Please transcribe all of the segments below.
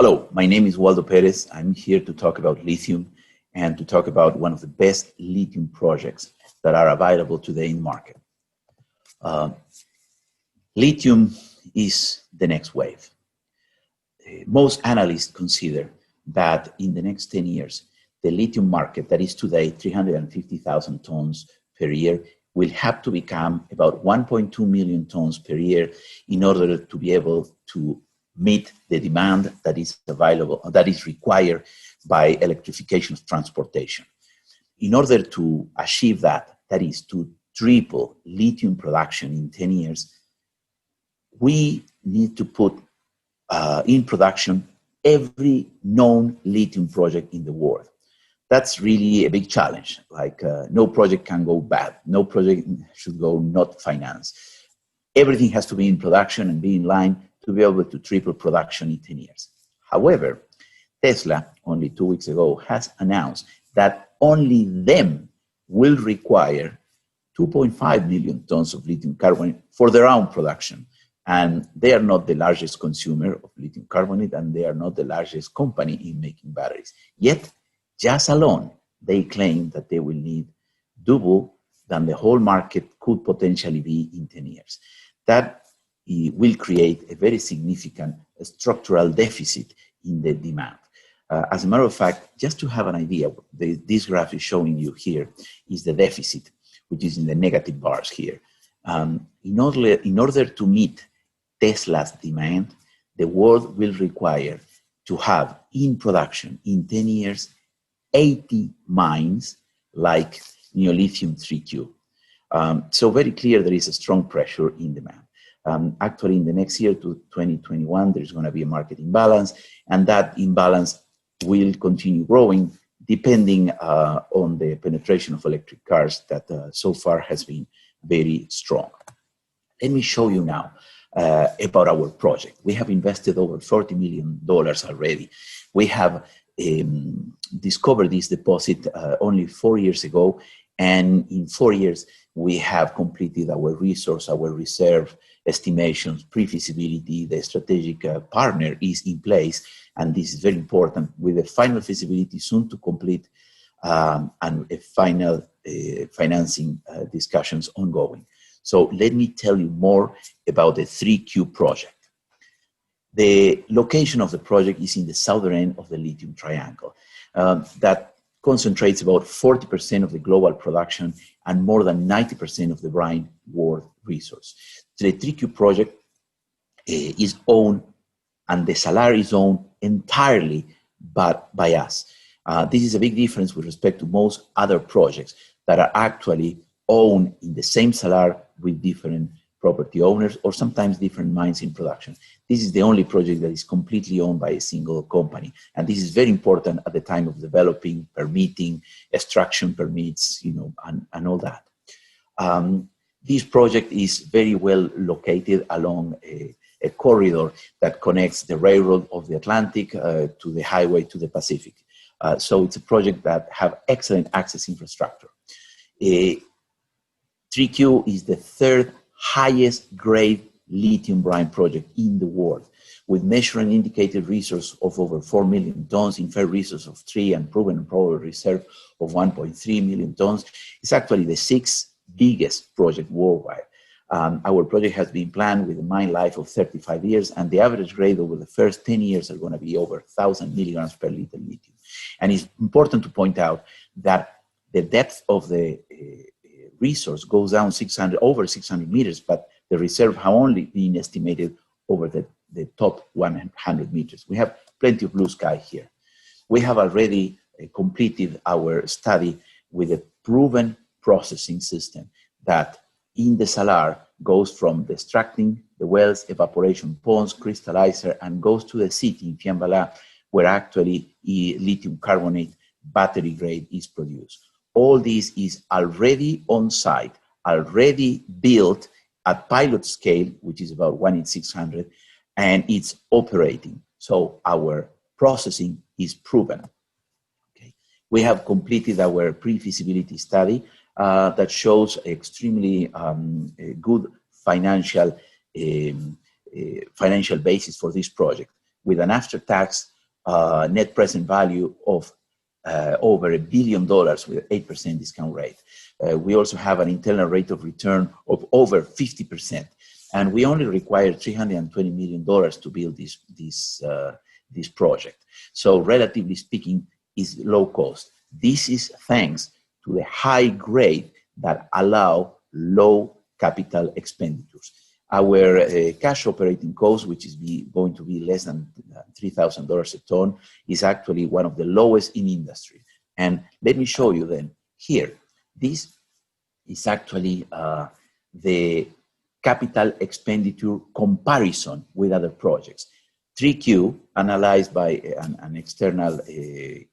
Hello, my name is Waldo Perez. I'm here to talk about lithium and to talk about one of the best lithium projects that are available today in the market. Lithium is the next wave. Most analysts consider that in the next 10 years, the lithium market that is today 350,000 tons per year will have to become about 1.2 million tons per year in order to be able to meet the demand that is available, that is required by electrification of transportation. In order to achieve that, that is to triple lithium production in 10 years, we need to put in production every known lithium project in the world. That's really a big challenge. Like no project can go bad. No project should go not financed. Everything has to be in production and be in line to be able to triple production in 10 years. However, Tesla, only 2 weeks ago, has announced that only them will require 2.5 million tons of lithium carbonate for their own production. And they are not the largest consumer of lithium carbonate, and they are not the largest company in making batteries. Yet, just alone, they claim that they will need double than the whole market could potentially be in 10 years. That will create a very significant structural deficit in the demand. As a matter of fact, just to have an idea, this graph is showing you here is the deficit, which is in the negative bars here. In order to meet Tesla's demand, the world will require to have in production in 10 years 80 mines like Neolithium 3Q. So very clear there is a strong pressure in demand. Actually, in the next year to 2021, there's going to be a market imbalance, and that imbalance will continue growing depending on the penetration of electric cars that so far has been very strong. Let me show you now about our project. We have invested over $40 million already. We have discovered this deposit only 4 years ago, and in 4 years, we have completed our resource, our reserve estimations, pre-feasibility. The strategic partner is in place, and this is very important, with the final feasibility soon to complete and a final financing discussions ongoing. So let me tell you more about the 3Q project. The location of the project is in the southern end of the lithium triangle. That concentrates about 40% of the global production and more than 90% of the brine world resource. The 3Q project is owned, and the salar is owned entirely by us. This is a big difference with respect to most other projects that are actually owned in the same salar with different property owners or sometimes different mines in production. This is the only project that is completely owned by a single company. And this is very important at the time of developing, permitting, extraction permits, and all that. This project is very well located along a corridor that connects the railroad of the Atlantic to the highway to the Pacific. So it's a project that have excellent access infrastructure. 3Q is the third highest grade lithium brine project in the world, with measured and indicated resource of over 4 million tons, inferred resource of 3, and proven and probable reserve of 1.3 million tons. It's actually the 6th biggest project worldwide. Our project has been planned with a mine life of 35 years, and the average grade over the first 10 years are going to be over 1,000 milligrams per liter lithium. And it's important to point out that the depth of the resource goes down over 600 meters, but the reserve have only been estimated over the top 100 meters. We have plenty of blue sky here. We have already completed our study with a proven processing system that in the salar goes from the extracting the wells, evaporation ponds, crystallizer, and goes to the city in Fiambala, where actually lithium carbonate battery grade is produced. All this is already on site, already built at pilot scale, which is about 1 in 600, and it's operating. So our processing is proven. Okay. We have completed our pre-feasibility study that shows extremely good financial basis for this project. with an after-tax net present value of over $1 billion with 8% discount rate. We also have an internal rate of return of over 50%. And we only require $320 million to build this project. So relatively speaking, is low cost. This is thanks to the high grade that allow low capital expenditures. Our cash operating cost, which is going to be less than $3,000 a ton, is actually one of the lowest in industry. And let me show you then here. This is actually the capital expenditure comparison with other projects. 3Q, analyzed by an external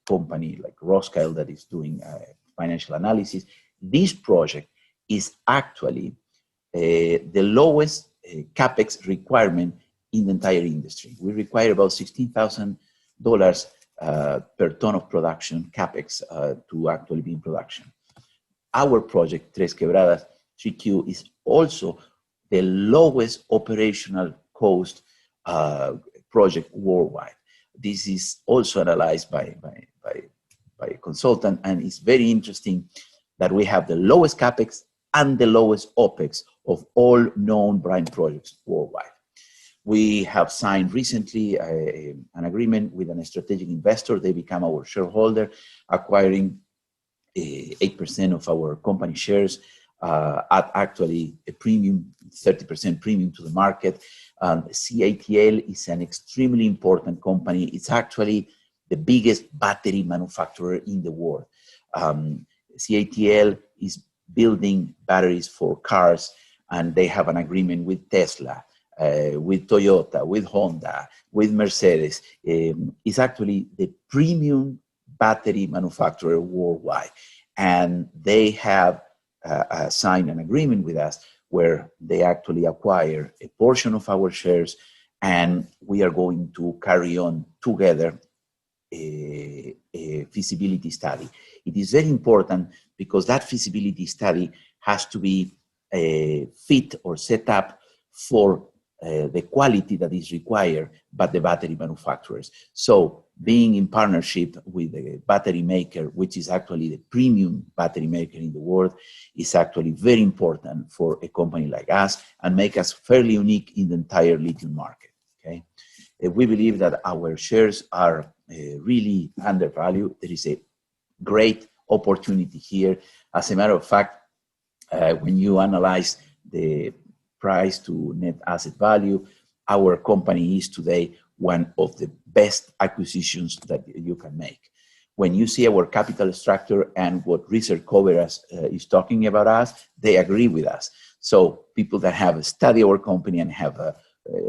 company like Rothschild that is doing financial analysis, this project is actually the lowest CapEx requirement in the entire industry. We require about $16,000 per ton of production CapEx to actually be in production. Our project, Tres Quebradas 3Q, is also the lowest operational cost project worldwide. This is also analyzed by a consultant, and it's very interesting that we have the lowest CapEx and the lowest OpEx of all known brine projects worldwide. We have signed recently an agreement with a strategic investor. They become our shareholder, acquiring 8% of our company shares at actually a premium, 30% premium to the market. CATL is an extremely important company. It's actually the biggest battery manufacturer in the world. CATL is building batteries for cars, and they have an agreement with Tesla, with Toyota, with Honda, with Mercedes. It's actually the premium battery manufacturer worldwide. And they have signed an agreement with us where they actually acquire a portion of our shares, and we are going to carry on together a feasibility study. It is very important because that feasibility study has to be fit or set up for the quality that is required by the battery manufacturers. So being in partnership with a battery maker, which is actually the premium battery maker in the world, is actually very important for a company like us and make us fairly unique in the entire lithium market. Okay, we believe that our shares are really undervalued. There is a great opportunity here. As a matter of fact, when you analyze the price to net asset value, our company is today one of the best acquisitions that you can make. When you see our capital structure and what research coverage is talking about us, they agree with us. So people that have studied our company and have a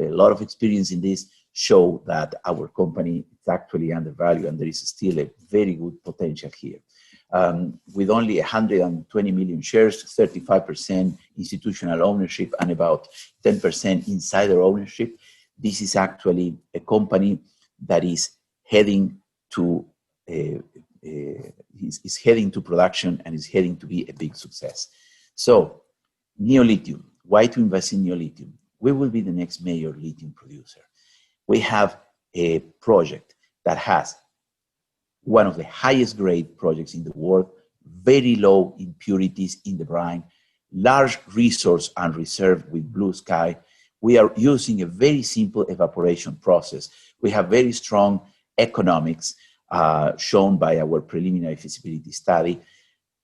lot of experience in this show that our company is actually undervalued, and there is still a very good potential here. With only 120 million shares, 35% institutional ownership, and about 10% insider ownership, this is actually a company that is heading to is heading to production and is heading to be a big success. So, Neolithium, why to invest in Neolithium? We will be the next major lithium producer. We have a project that has one of the highest grade projects in the world, very low impurities in the brine, large resource and reserve with blue sky. We are using a very simple evaporation process. We have very strong economics shown by our preliminary feasibility study.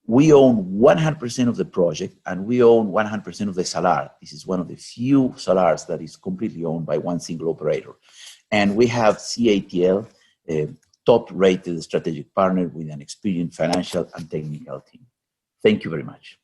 We own 100% of the project, and we own 100% of the salar. This is one of the few salars that is completely owned by one single operator. And we have CATL, a top-rated strategic partner with an experienced financial and technical team. Thank you very much.